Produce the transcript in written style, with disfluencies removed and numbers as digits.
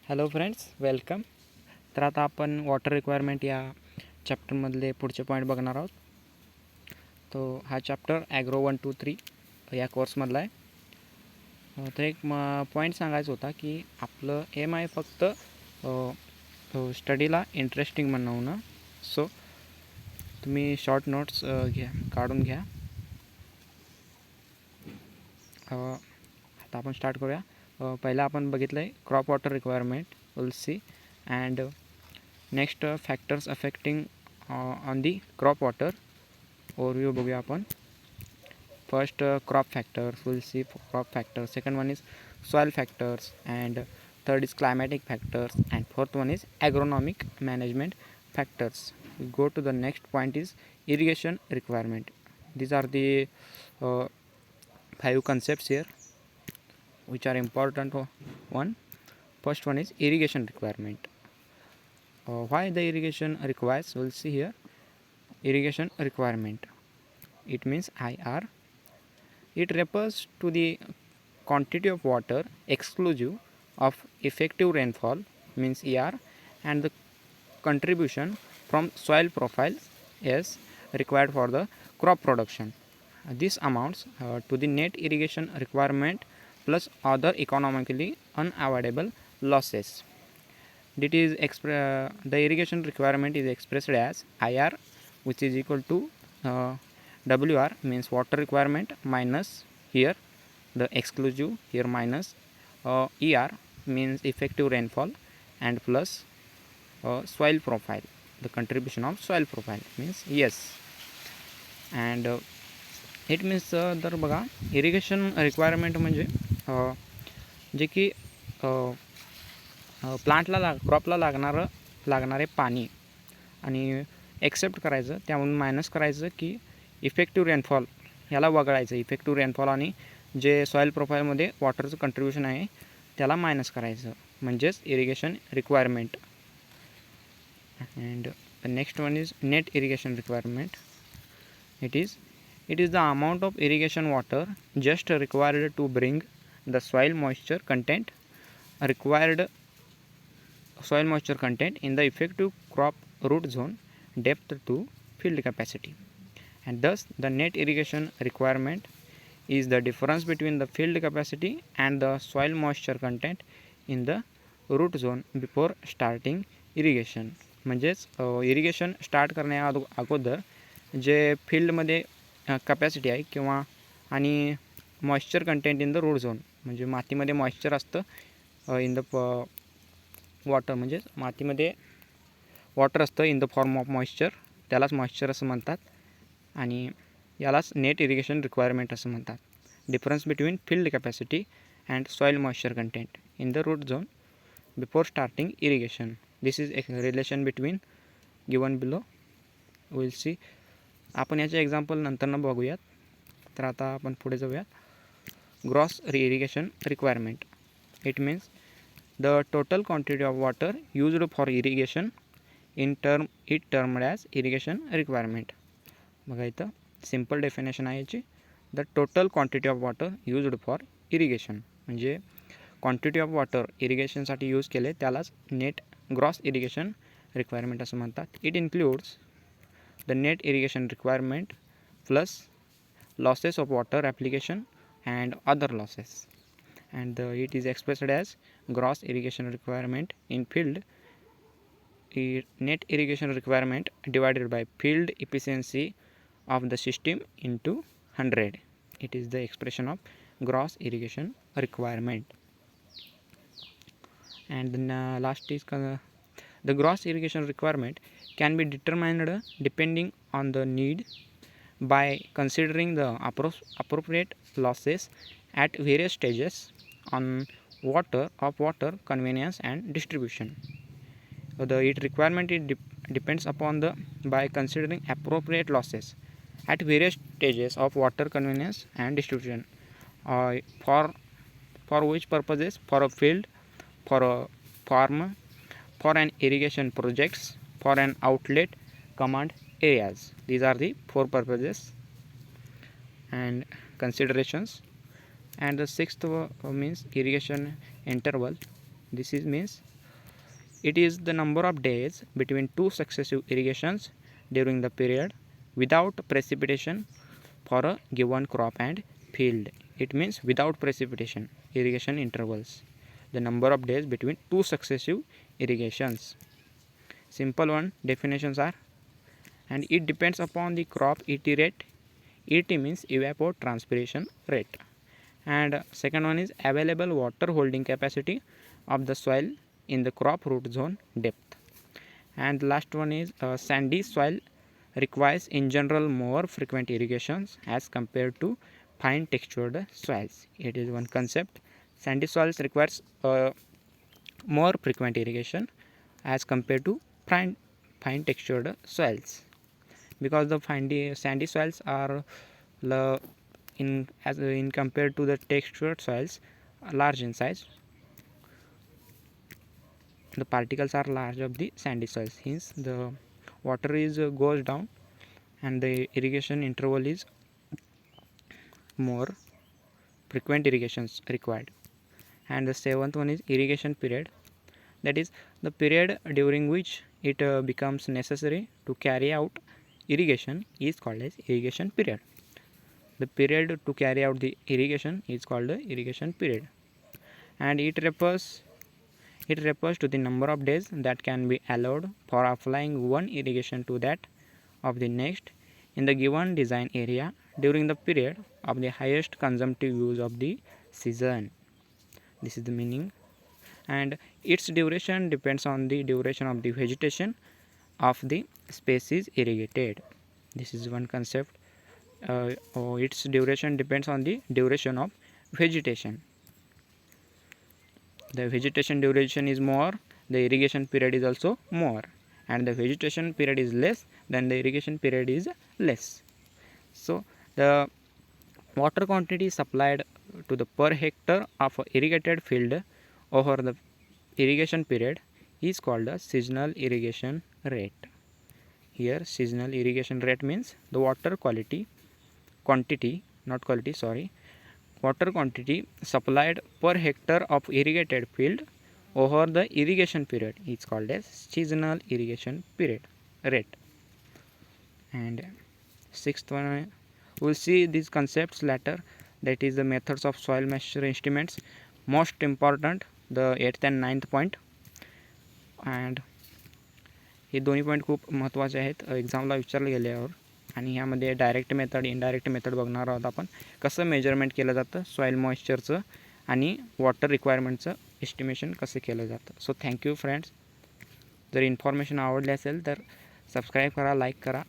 Hello friends, welcome. तर आता आपण वॉटर रिक्वायरमेंट या चॅप्टरमधले पुढचे पॉईंट बघणार आहोत. तो हा चॅप्टर ॲग्रो 1, 2, 3 या कोर्समधला आहे. तर एक पॉईंट सांगायचा होता की आपलं एम आहे फक्त स्टडीला इंटरेस्टिंग बनवणं. सो तुम्ही शॉर्ट नोट्स काढून घ्या. आता आपण स्टार्ट करूया. पहिला आपण बघितलं आहे crop water requirement, will see, and next factors affecting on the crop water overview बघूया आपण. First crop factors, we'll see crop factors. Second one is soil factors, and third is climatic factors, and fourth one is agronomic management factors. We go to the next point is irrigation requirement. These are the 5 concepts here which are important. One first one is irrigation requirement. Why the irrigation requires, we'll see here. Irrigation requirement, it means IR. It refers to the quantity of water exclusive of effective rainfall, means ER, and the contribution from soil profile is required for the crop production. This amounts to the net irrigation requirement plus other economically unavoidable losses. The irrigation requirement is expressed as IR, which is equal to WR, means water requirement, minus here the exclusive, here minus ER, means effective rainfall, and plus soil profile, the contribution of soil profile, means yes. And it means तर बघा, irrigation requirement म्हणजे जे की प्लांटला क्रॉपला लागणारे पाणी आणि accept करायचं, त्यामधून minus करायचं की इफेक्टिव्ह रेनफॉल याला वगळायचं. इफेक्टिव्ह रेनफॉल आणि जे सॉईल प्रोफाईलमध्ये वॉटरचं कंट्रीब्युशन आहे त्याला मायनस करायचं, म्हणजेच irrigation requirement. And next one is net irrigation requirement. It is the amount of irrigation water just required to bring the soil moisture content in the effective crop root zone depth to field capacity. And thus the net irrigation requirement is the difference between the field capacity and the soil moisture content in the root zone before starting irrigation. म्हणजेच irrigation start करण्या अगोदर जे फील्डमध्ये capacity आहे किंवा आणि moisture content in the root zone, म्हणजे मातीमध्ये मॉइश्चर असतं इन द वॉटर, म्हणजे मातीमध्ये वॉटर असतं in the form of moisture, त्यालाच मॉइश्चर असं म्हणतात आणि यालाच नेट इरिगेशन रिक्वायरमेंट असं म्हणतात. Difference between field capacity and soil moisture content in the root zone before starting irrigation. This is a relation between given below, will see. आपण याचे example नंतरनं बघूयात. तर आता आपण पुढे जाऊयात. Gross irrigation requirement, it means the total quantity of water used for irrigation termed as irrigation requirement. बघा इथं सिम्पल डेफिनेशन आहे याची. The total quantity of water used for irrigation, म्हणजे क्वांटिटी ऑफ वॉटर इरिगेशनसाठी यूज केले त्यालाच net gross irrigation requirement असं म्हणतात. It includes the net irrigation requirement plus losses of water application and other losses. And it is expressed as gross irrigation requirement in field, net irrigation requirement divided by field efficiency of the system into 100. It is the expression of gross irrigation requirement. And then last is the gross irrigation requirement can be determined depending on the need by considering the appropriate losses at various stages on water convenience and distribution. The requirement depends upon by considering appropriate losses at various stages of water convenience and distribution. For which purposes? For a field, for a farm, for an irrigation projects, for an outlet command areas. These are the 4 purposes and considerations. And the sixth means irrigation interval. This is means It is the number of days between two successive irrigations during the period without precipitation for a given crop and field. It means without precipitation irrigation intervals. The number of days between two successive irrigations. Simple one definitions are, and it depends upon the crop ET rate. ET means evapotranspiration rate. And second one is available water holding capacity of the soil in the crop root zone depth. And last one is sandy soil requires in general more frequent irrigations as compared to fine textured soils. It is one concept. Sandy soils requires more frequent irrigation as compared to fine textured soils, because the sandy soils are in compared to the textured soils large in size. The particles are large of the sandy soils, hence the water is goes down and the irrigation interval is more frequent irrigations required. And the seventh one is irrigation period, that is the period during which it becomes necessary to carry out irrigation is called as irrigation period. The period to carry out the irrigation is called the irrigation period, and it refers to the number of days that can be allowed for applying one irrigation to that of the next in the given design area during the period of the highest consumptive use of the season. This is the meaning, and its duration depends on the duration of the vegetation of the species irrigated. This is one concept. Its duration depends on the duration of vegetation. The vegetation duration is more, the irrigation period is also more, and the vegetation period is less, then the irrigation period is less. So the water quantity supplied to the per hectare of irrigated field over the irrigation period is called the seasonal irrigation rate. Here seasonal irrigation rate means the water quantity supplied per hectare of irrigated field over the irrigation period is called as seasonal irrigation period rate. And sixth one, we'll see these concepts later, that is the methods of soil moisture estimates. Most important the 8th and 9th point, and हे दोन्ही point खूप महत्त्वाचे आहेत, एक्झामला विचारले गेल्यावर. आणि ह्यामध्ये direct method indirect method बघणार आहोत आपण, कसं मेजरमेंट केलं जातं सॉईल मॉइश्चरचं आणि वॉटर रिक्वायरमेंटचं एस्टिमेशन कसं केलं जातं. So thank you friends. जर इन्फॉर्मेशन आवडली असेल तर सबस्क्राईब करा, लाईक करा.